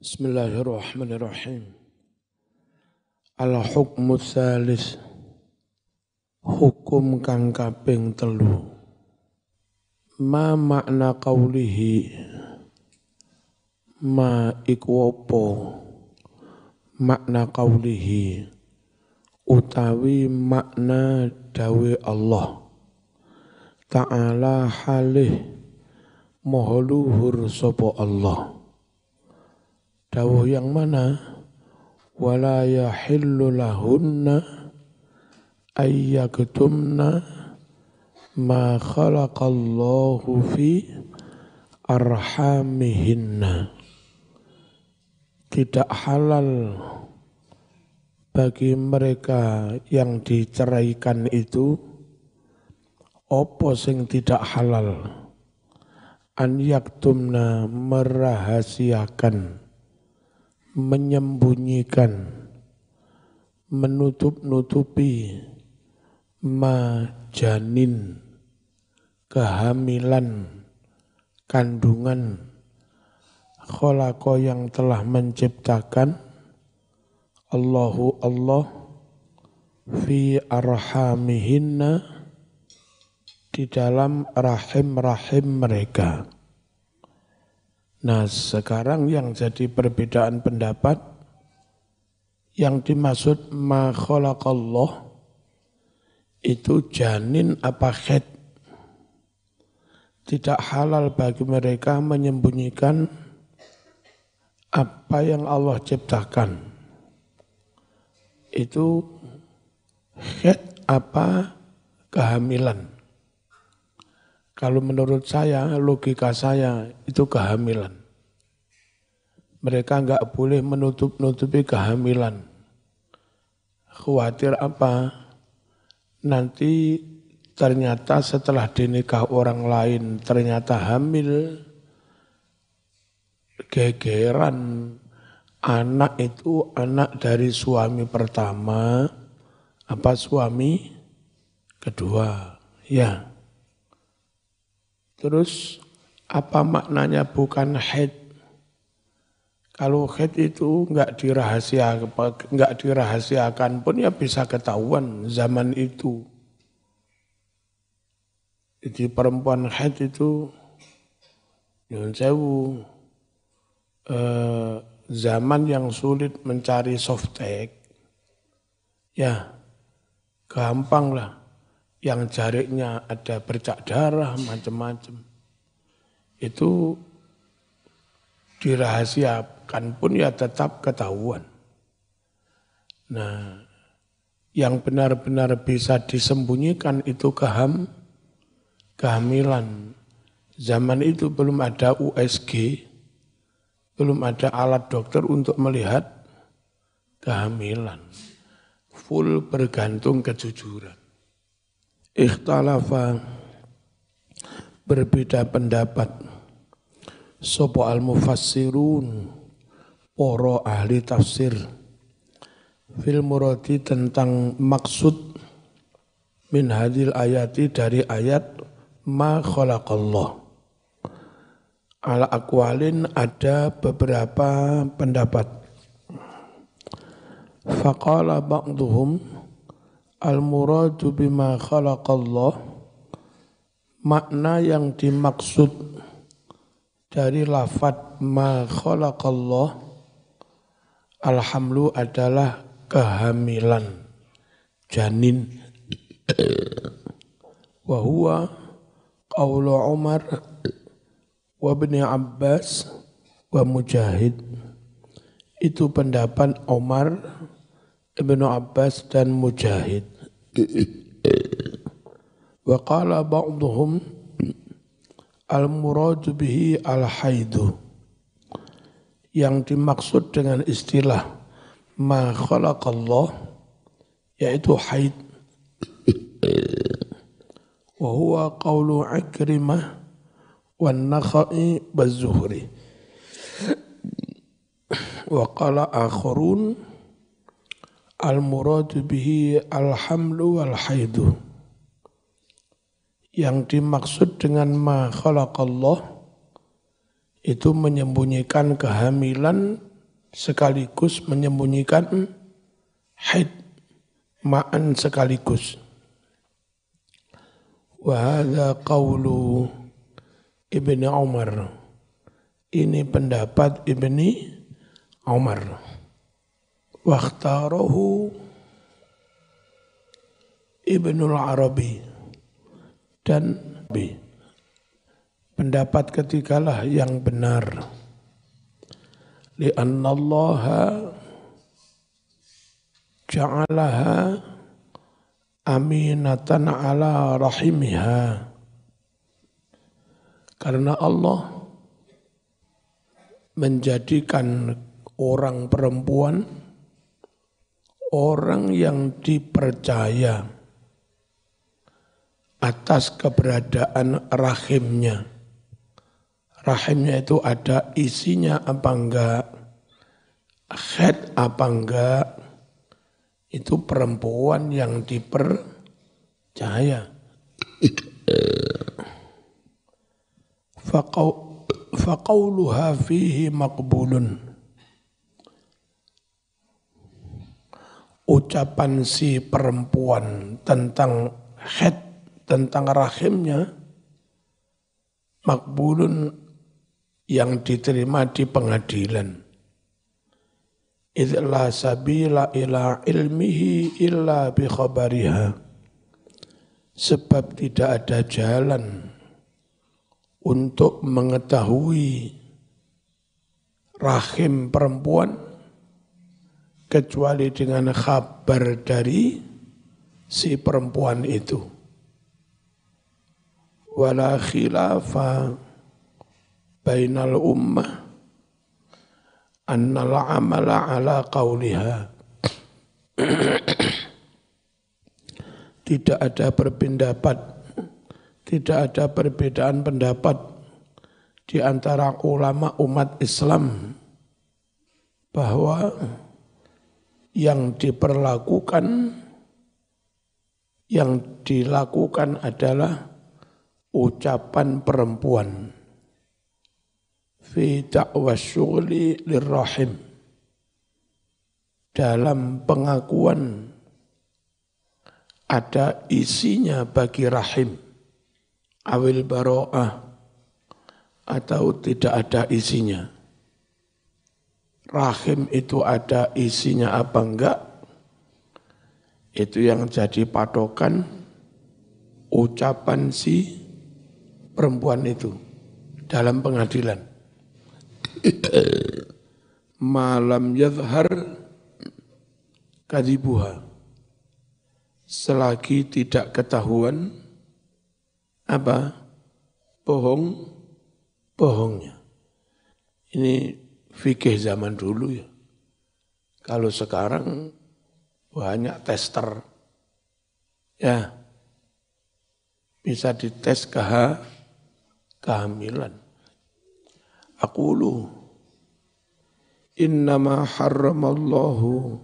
Bismillahirrahmanirrahim. Al-hukmu tsalis, hukum kang kaping telu. Ma makna qaulihi, ma iku apa makna qaulihi, utawi makna dawe Allah Ta'ala halih maha luhur sapa Allah. Dawuh yang mana? Wala yahillu lahunna ayyaktumna ma khalaqallahu fi arhamihinna. Tidak halal bagi mereka yang diceraikan itu, apa sing tidak halal? An yaktumna, merahasiakan, menyembunyikan, menutup-nutupi ma janin, kehamilan, kandungan, khalaqa yang telah menciptakan Allahu Allah fi arhamihinna, di dalam rahim-rahim mereka. Nah, sekarang yang jadi perbedaan pendapat, yang dimaksud ma khalaqallah itu janin apa khed. Tidak halal bagi mereka menyembunyikan apa yang Allah ciptakan. Itu khed apa kehamilan. Kalau menurut saya, logika saya, itu kehamilan. Mereka enggak boleh menutup-nutupi kehamilan. Khawatir apa? Nanti ternyata setelah dinikah orang lain, ternyata hamil, gegeran, anak itu anak dari suami pertama, apa suami kedua, ya. Terus apa maknanya bukan haid? Kalau haid itu enggak dirahasiakan pun ya bisa ketahuan zaman itu. Jadi perempuan haid itu nyuwun sewu, zaman yang sulit mencari softtek, ya gampang lah. Yang jariknya ada bercak darah, macam-macam. Itu dirahasiakan pun ya tetap ketahuan. Nah, yang benar-benar bisa disembunyikan itu kehamilan. Zaman itu belum ada USG, belum ada alat dokter untuk melihat kehamilan. Full bergantung kejujuran. Ikhtalafa, berbeda pendapat, sapa al-mufassirun, para ahli tafsir, fil muradi tentang maksud min hadil ayati, dari ayat ma khalaqallah. Ala aqwalin, ada beberapa pendapat. Faqala ba'duhum al-muradu bima khalaqallah, makna yang dimaksud dari lafadz ma khalaqallah, alhamlu adalah kehamilan, janin. Wa huwa qaulu Umar wa Ibnu Abbas wa Mujahid. Itu pendapat Umar, Ibnu Abbas dan Mujahid. Wa qala ba'duhum al-muradu bihi al-haidu, yang dimaksud dengan istilah ma khalaqallah yaitu haid. Wa huwa qawlu Ikrimah wan Nakhai baz-Zuhri. Wa qala akharun al-muradu bihi al-hamlu wal-haidu. Yang dimaksud dengan ma khalaqallah itu menyembunyikan kehamilan sekaligus menyembunyikan haid, ma'an sekaligus. Wa hadza qaulu Ibnu Umar. Ini pendapat Ibnu Umar. Wa ikhtarahu Ibnul Arabi dan pendapat ketikalah yang benar. Li'anna Allah ja'alaha aminatan ala rahimiha. Karena Allah menjadikan orang perempuan orang yang dipercaya atas keberadaan rahimnya. Rahimnya itu ada isinya apa enggak, haid apa enggak, itu perempuan yang dipercaya. Faqauluha fihi maqbulun. Ucapan si perempuan tentang haid, tentang rahimnya, maqbulun yang diterima di pengadilan. Idz la sabila ila ilmihi illa bi khabariha. Sebab tidak ada jalan untuk mengetahui rahim perempuan kecuali dengan kabar dari si perempuan itu. Wala khilafa bainal ummah annal amala ala qawliha. Tidak ada perbedaan pendapat di antara ulama umat Islam bahwa yang dilakukan adalah ucapan perempuan fi da'wa syughli lirrahim, dalam pengakuan ada isinya bagi rahim, awil baro'ah, atau tidak ada isinya. Rahim itu ada isinya apa enggak, itu yang jadi patokan ucapan si perempuan itu dalam pengadilan. Malam yadhhar kadibuha, selagi tidak ketahuan apa bohongnya. Ini fikih zaman dulu ya. Kalau sekarang banyak tester, ya bisa dites kehamilan. Aqulu innama harramallahu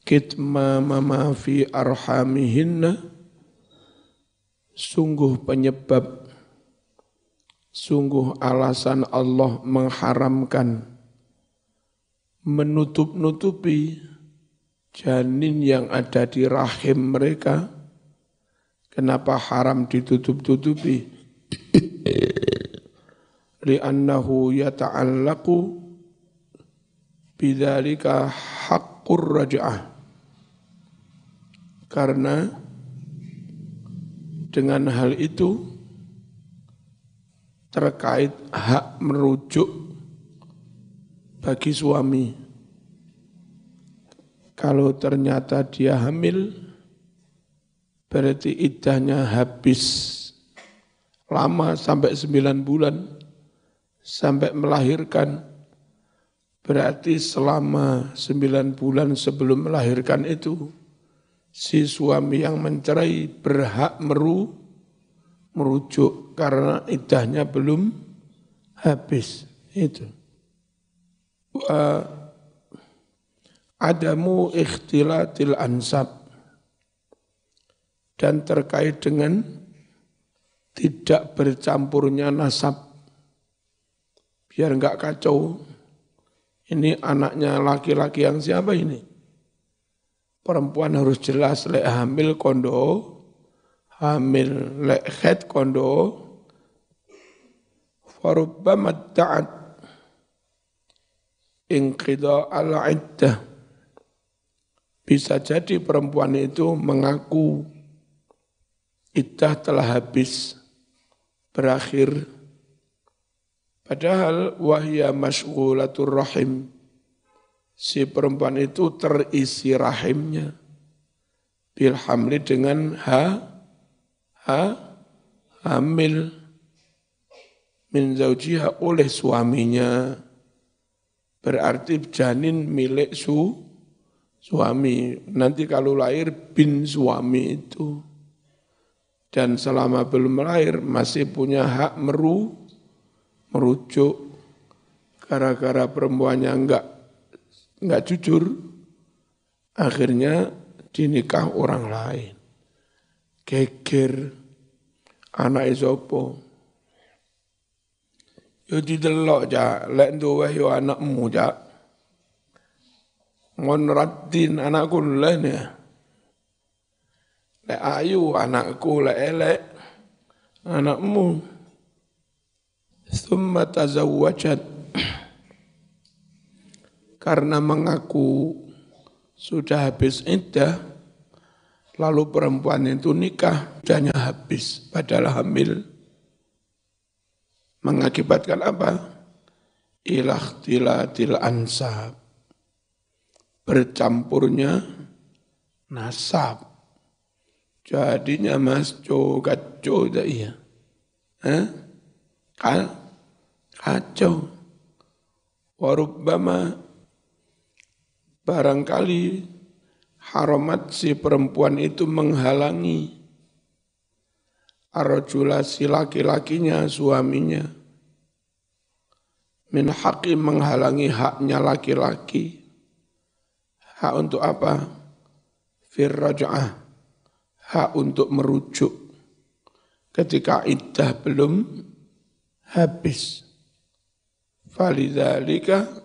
kitmama ma fi arhamihinna, sungguh alasan Allah mengharamkan menutup-nutupi janin yang ada di rahim mereka. Kenapa haram ditutup-tutupi? Li'annahu yata'allaqu bidzalika haqqur raj'ah. Karena dengan hal itu terkait hak merujuk bagi suami. Kalau ternyata dia hamil, berarti iddahnya habis lama sampai 9 bulan, sampai melahirkan. Berarti selama 9 bulan sebelum melahirkan itu, si suami yang mencerai berhak merujuk karena iddahnya belum habis. Itu. Adamu ikhtilatil ansab, dan terkait dengan tidak bercampurnya nasab, biar enggak kacau. Ini anaknya laki-laki yang siapa ini? Perempuan harus jelas, lek hamil kondo, hamil lek head kondo, farubbama ta'at inqida al-iddah. Bisa jadi perempuan itu mengaku iddah telah habis, berakhir. Padahal wahya masyghulatur rahim. Si perempuan itu terisi rahimnya. Bil hamli dengan hamil min zaujiha oleh suaminya. Berarti janin milik suami. Nanti kalau lahir bin suami itu. Dan selama belum lahir masih punya hak merujuk. Gara-gara perempuannya enggak jujur, akhirnya dinikah orang lain. Geger anak isopo. Yo didelok ja, lek duwe yo anakmu ja. Ngon raddin anakku len ya. Lek ayu anakku, lek elek anakmu. Tsumma tazawwajat. Karena mengaku sudah habis iddah, lalu perempuan itu nikah, iddahnya habis, padahal hamil. Mengakibatkan apa? Ilakhtilatil ansab. Bercampurnya nasab. Jadinya masco kacau dah iya. Kacau. Warubbama barangkali haramat si perempuan itu menghalangi ar-rajula si laki-lakinya, suaminya. Min haqqi menghalangi haknya laki-laki. Hak untuk apa? Fir raj'ah. Hak untuk merujuk. Ketika iddah belum habis. Falidzalika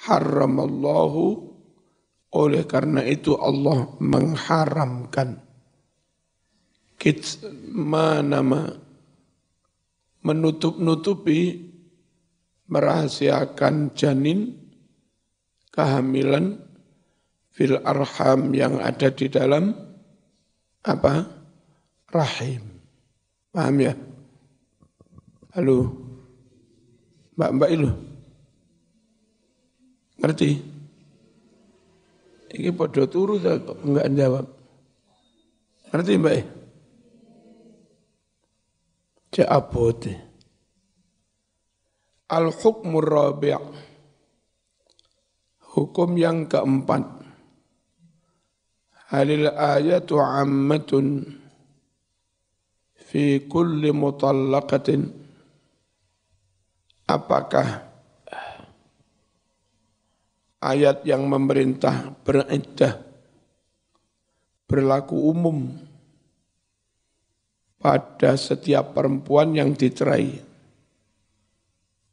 haramallahu, oleh karena itu Allah mengharamkan menutup-nutupi, merahasiakan janin, kehamilan, fil arham yang ada di dalam apa? Rahim. Paham ya? Halo? Mbak itu? Ngerti? Ini podo turu enggak jawab. Ngerti Mbak? Cek abote. Al-hukmur rabi'. Hukum yang keempat. Halil ayatu ammatun fi kulli mutallaqatin. Apakah ayat yang memerintah beriddah berlaku umum pada setiap perempuan yang dicerai,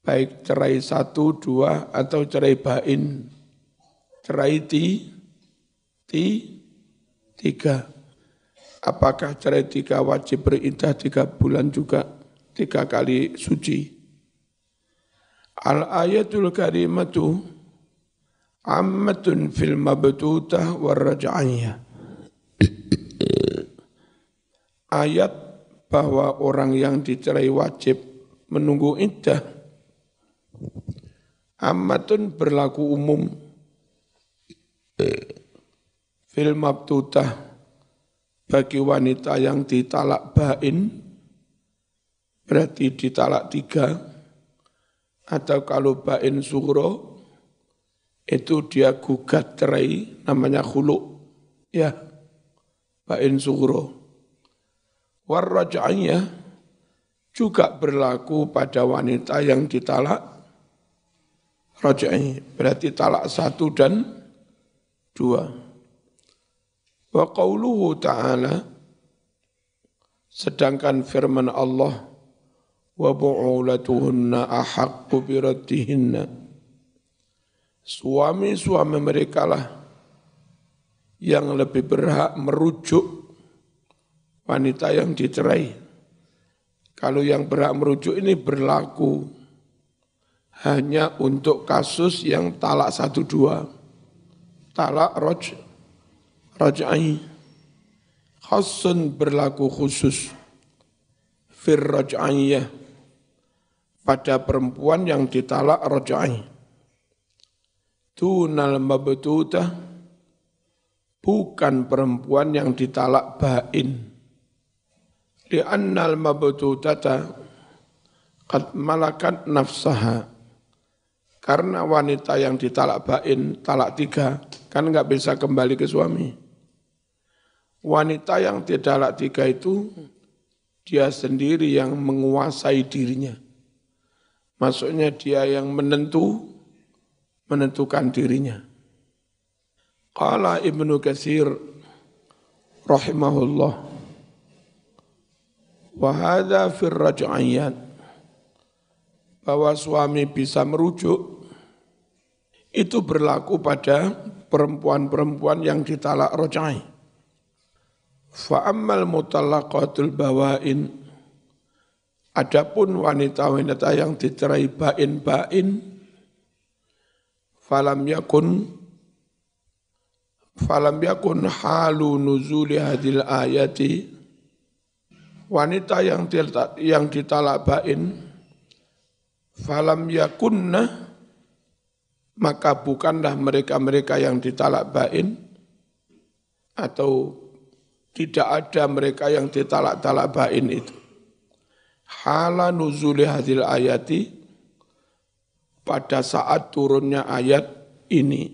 baik cerai 1, 2, atau cerai bain, cerai 3. Apakah cerai 3 wajib beriddah 3 bulan juga, 3 kali suci? Al-ayatul karimatu ammatun fil mabtutah warraj'aniyah. Ayat bahwa orang yang dicerai wajib menunggu iddah ammatun berlaku umum fil mabtutah bagi wanita yang ditalak bain, berarti ditalak 3, atau kalau bain sughra itu dia gugat cerai, namanya khulu, ya, bain sughra. Warraj'aniyah juga berlaku pada wanita yang ditalak raj'i, berarti talak 1 dan 2. Wa qauluhu ta'ala, sedangkan firman Allah, wa bu'ulatuhunna ahaqqu biraddihinna, Suami-suami mereka lah yang lebih berhak merujuk wanita yang dicerai. Kalau yang berhak merujuk ini berlaku hanya untuk kasus yang talak 1-2, talak raj'i. Khasun berlaku khusus fir raj'iyah pada perempuan yang ditalak raj'i. Tunal mabtutah, bukan perempuan yang ditalak bain. Li'annal mabtutata qad malakat nafsaha. Karena wanita yang ditalak bain, talak 3, kan enggak bisa kembali ke suami. Wanita yang ditalak 3 itu, dia sendiri yang menguasai dirinya. Maksudnya dia yang menentukan dirinya. Qala Ibnu Katsir rahimahullah, wa hadza fir raj'iyat, bahwa suami bisa merujuk itu berlaku pada perempuan-perempuan yang ditalak raj'i. Fa ammal mutallaqatul bawain, adapun wanita-wanita yang dicerai bain, falam yakun halu nuzuli hadil ayati, wanita yang ditalak bain, falam yakunna, maka bukanlah mereka-mereka yang ditalak bain, atau tidak ada mereka yang ditalak bain itu. Hala nuzuli hadil ayati, pada saat turunnya ayat ini.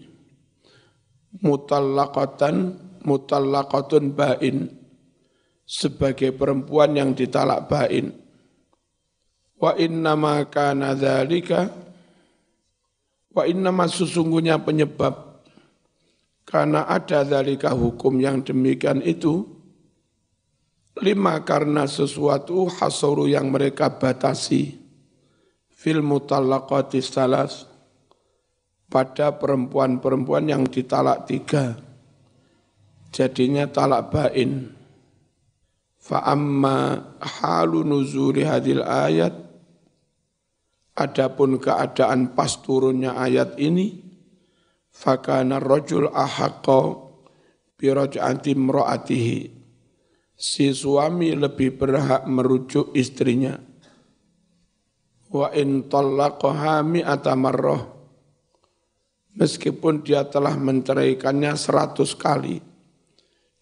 Mutallaqatun bain, sebagai perempuan yang ditalak bain. Wa innama kana dzalika, wa innama sesungguhnya penyebab karena ada dzalika hukum yang demikian itu, lima karena sesuatu hasuru yang mereka batasi fil mutallaqati salas, pada perempuan-perempuan yang ditalak 3, jadinya talak bain. Fa amma halu nuzuli hadil ayat, adapun keadaan pas turunnya ayat ini, fakana rajul ahaqqa bi raj'ati imra'atihi, si suami lebih berhak merujuk istrinya. Wa in talaqaha mi'ata marrah, meskipun dia telah menceraikannya 100 kali.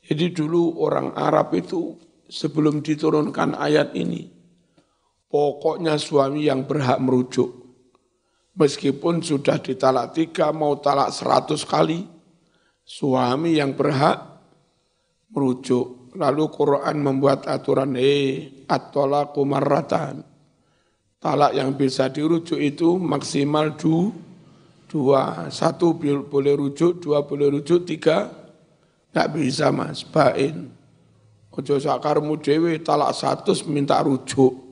Jadi dulu orang Arab itu sebelum diturunkan ayat ini, pokoknya suami yang berhak merujuk. Meskipun sudah ditalak 3, mau talak 100 kali, suami yang berhak merujuk. Lalu Quran membuat aturan, at-talaqu marratan. Talak yang bisa dirujuk itu maksimal 2. 1 boleh rujuk, 2 boleh rujuk, 3 enggak bisa Mas, bain. Ojo sakarmu dhewe talak 100 minta rujuk.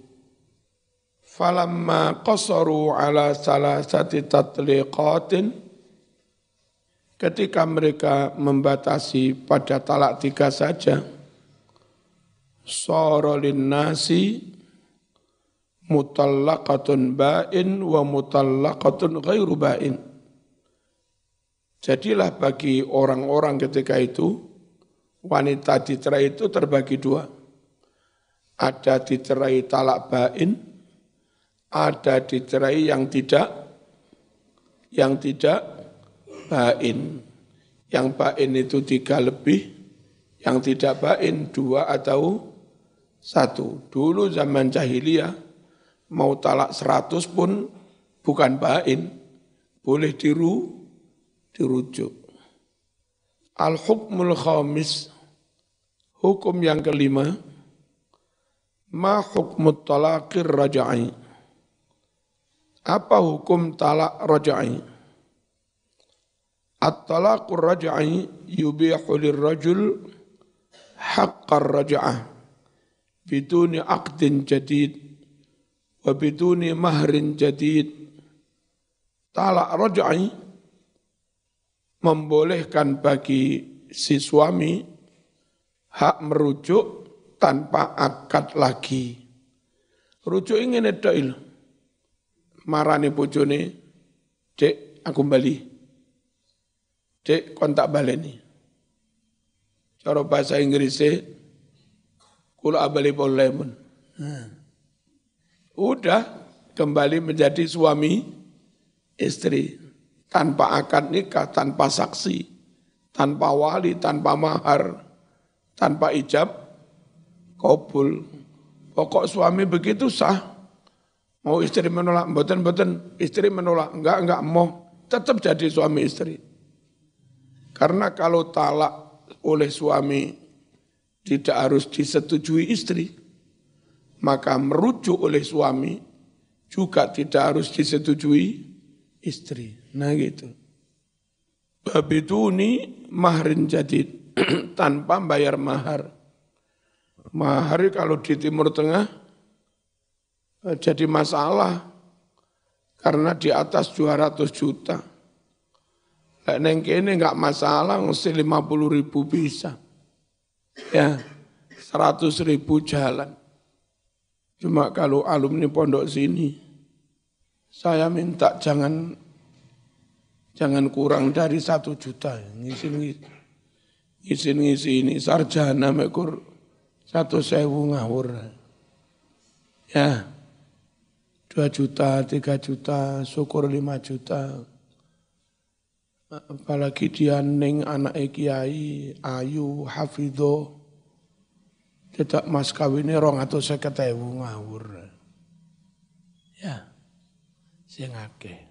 Falamma qasaru ala salasati tatliqatin, ketika mereka membatasi pada talak 3 saja, sara linnasi mutallaqatun bain wa mutallaqatun ghairu bain. Jadilah bagi orang-orang ketika itu, wanita dicerai itu terbagi 2. Ada dicerai talak bain, ada dicerai yang tidak bain. Yang bain itu 3 lebih, yang tidak bain 2 atau 1. Dulu zaman jahiliyah, mau talak 100 pun bukan bain, boleh dirujuk. Al-hukmul khamis, hukum yang kelima, ma hukmut talaqir raj'i. Apa hukum talak raj'i? At-talaqur raj'i yubihu lirrajul haqqar raj'ah biduni aqdin jadid wa biduni mahrin jadid. Talak raj'i membolehkan bagi si suami hak merujuk tanpa akad lagi. Rujuk ingin edoil. Marani bojone, Dek, aku bali. Dek, kontak baleni. Cara bahasa Inggrisnya, kula abali polemun. Udah kembali menjadi suami istri. Tanpa akad nikah, tanpa saksi, tanpa wali, tanpa mahar, tanpa ijab, kabul. Pokok suami begitu sah. Mau istri menolak, mboten, istri menolak, enggak, mau. Tetap jadi suami istri. Karena kalau talak oleh suami tidak harus disetujui istri, maka merujuk oleh suami juga tidak harus disetujui istri. Nah gitu. Babiduni mahrin jadid, tanpa bayar mahar. Mahar kalau di Timur Tengah jadi masalah karena di atas 200 juta. Neng kene enggak masalah, mesti 50.000 bisa. Ya, 100.000 jalan. Cuma kalau alumni pondok sini, saya minta jangan kurang dari 1 juta. Ngisi ini sarjana mekur 100.000 ngawur. Ya, 2 juta, 3 juta, syukur 5 juta. Apalagi dia ning anak kiai, ayu, hafidho. Tidak mas kawinnya 250.000 ngawur. Ya, sing akeh.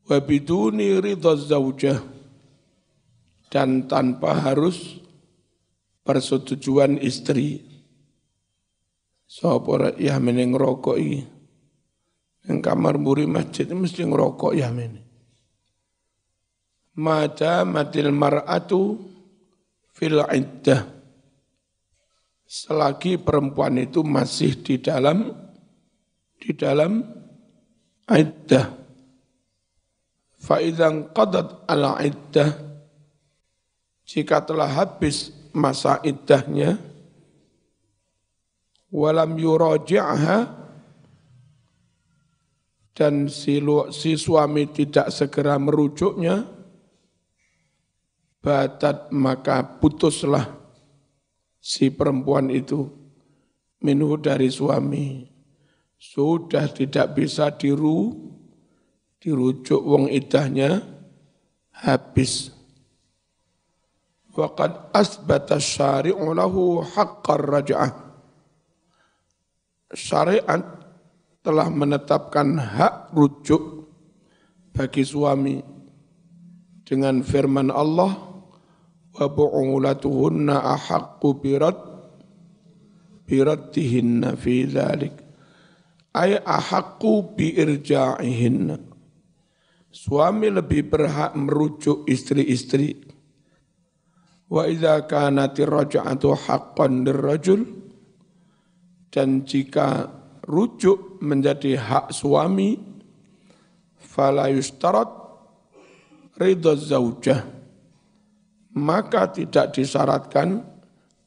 Wa biduni ridha zaujah, dan tanpa harus persetujuan istri. Sapa ya meneng ngrokok iki. Ning kamar mburi masjid mesti ngerokok ya meneng. Mata matil mar'atu fil iddah. Selagi perempuan itu masih di dalam iddah. Fa idzan qadat ala iddah, jika telah habis masa iddahnya, walam yuraji'ha, dan si suami tidak segera merujuknya, batat, maka putuslah si perempuan itu minhu dari suami. Sudah tidak bisa dirujuk, wong iddahnya habis. Waqad asbata syari'u lahu haqqar raj'ah. Syariat telah menetapkan hak rujuk bagi suami dengan firman Allah, wa bu'ulatuhunna ahaqqu biraddihinna fi dzalik, ay ahaqqu bi irja'ihinna. Suami lebih berhak merujuk istri-istri. Wa idza kanati raj'atu haqqan lirrajul, dan jika rujuk menjadi hak suami, fala yustarat ridha zaujah, maka tidak disyaratkan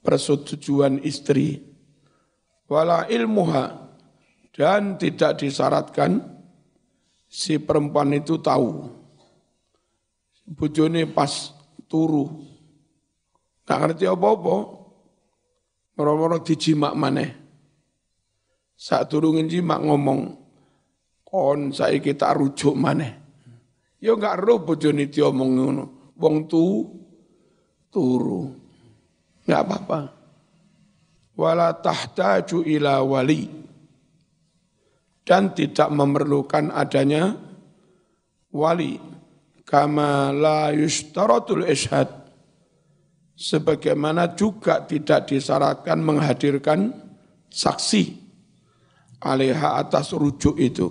persetujuan istri. Wala ilmuha, dan tidak disyaratkan si perempuan itu tahu. Bojone pas turu, gak ngerti apa-apa, moro-moro dijimak maneh. Saat turungin jimak ngomong, kon saiki tak rujuk maneh. Ya gak ero bojone diomong ngono. Wong turu. Gak apa-apa. Wala tahtaju ila wali, dan tidak memerlukan adanya wali. Kama la yushtaratul ishad, sebagaimana juga tidak disyaratkan menghadirkan saksi alaiha atas rujuk itu.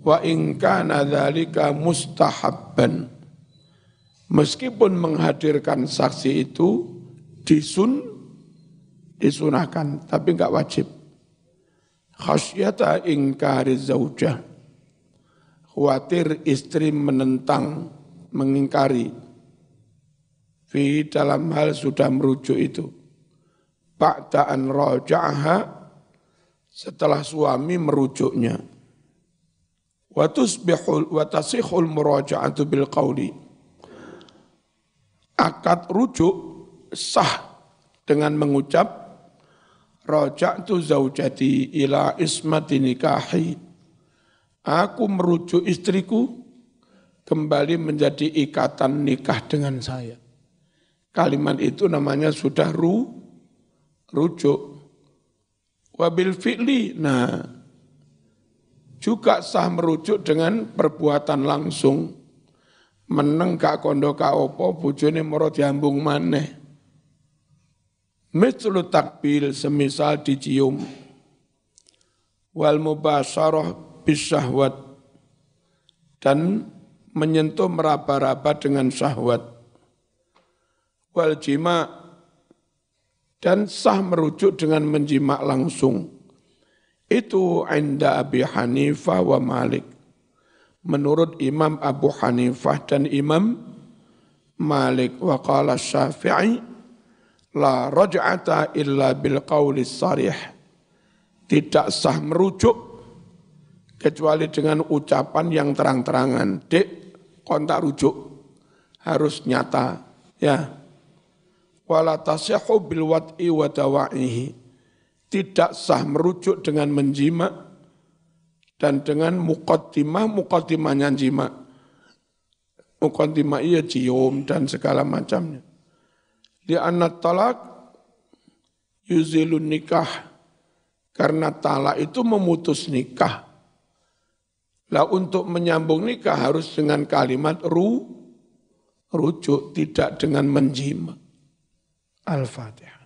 Wa in kana dzalika mustahabban, meskipun menghadirkan saksi itu disunahkan tapi enggak wajib. Khasyata ingkari zaujah, khawatir istri menentang, mengingkari fi dalam hal sudah merujuk itu. Ba'da'an raja'aha setelah suami merujuknya. Wa tasihul muraja'atu bil qawli. Akad rujuk sah dengan mengucap raja'tu zaujati ila ismati nikahi. Aku merujuk istriku kembali menjadi ikatan nikah dengan saya. Kalimat itu namanya sudah rujuk. Wabil fi'li, nah juga sah merujuk dengan perbuatan langsung. Meneng gak kondo ka opo, bojone moro diambung maneh. Mithlu takbil, semisal dicium. Wal mubasyarah bisyahwat, dan menyentuh meraba-raba dengan syahwat. Wal jima, dan sah merujuk dengan menjima langsung. Itu inda Abi Hanifah wa Malik. Menurut Imam Abu Hanifah dan Imam Malik. Wa qala Syafi'i la raj'ata illa bil qawli sarih. Tidak sah merujuk kecuali dengan ucapan yang terang-terangan. Dek, kontak rujuk harus nyata, ya. Wala tasihhu bil wad'i wa dawa'ihi. Tidak sah merujuk dengan menjima dan dengan muqaddimahnya jima. Muqaddimah iya cium dan segala macamnya. Li'anna talak yuzilun nikah. Karena talak itu memutus nikah. Lah untuk menyambung nikah harus dengan kalimat rujuk, tidak dengan menjima. Al-Fatihah.